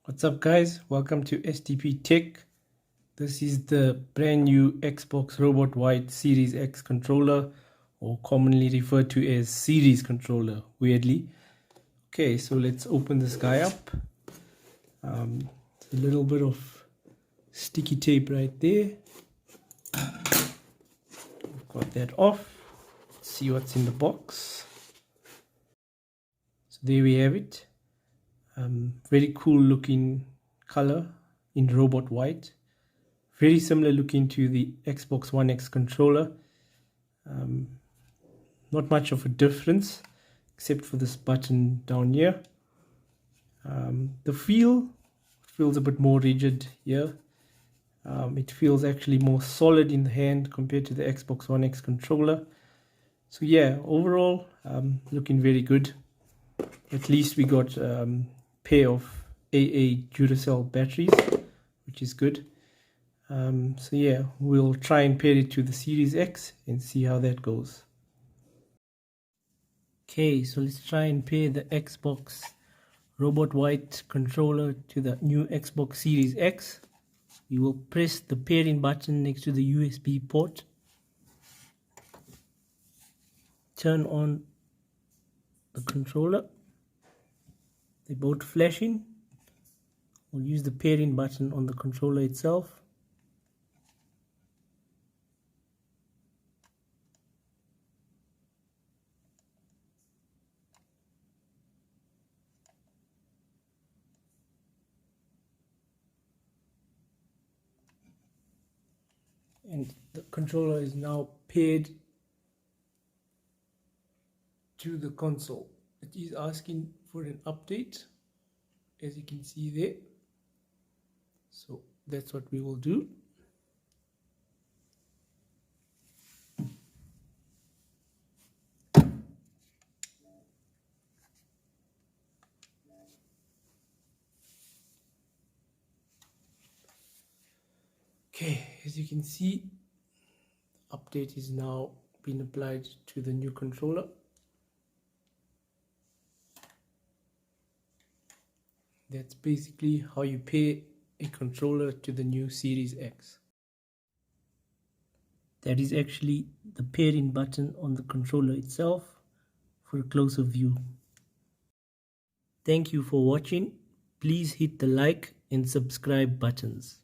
What's up guys, welcome to STP Tech. This is the brand new Xbox Robot White Series X controller, or commonly referred to as Series controller, weirdly. Okay, so let's open this guy up. A little bit of sticky tape right there. We've got that off. Let's see what's in the box. So there we have it. Very cool looking color in robot white, very similar looking to the Xbox One X controller. Not much of a difference except for this button down here. The feels a bit more rigid here. It feels actually more solid in the hand compared to the Xbox One X controller. So yeah, overall looking very good. At least we got pair of AA Duracell batteries, which is good. So yeah, we'll try and pair it to the Series X and see how that goes. Okay, so let's try and pair the Xbox Robot White controller to the new Xbox Series X. We will press the pairing button next to the USB port. Turn on the controller. They're both flashing. We'll use the pairing button on the controller itself. And the controller is now paired to the console. It is asking for an update, as you can see there. So that's what we will do. Okay, as you can see, update is now being applied to the new controller. That's basically how you pair a controller to the new Series X. That is actually the pairing button on the controller itself for a closer view. Thank you for watching. Please hit the like and subscribe buttons.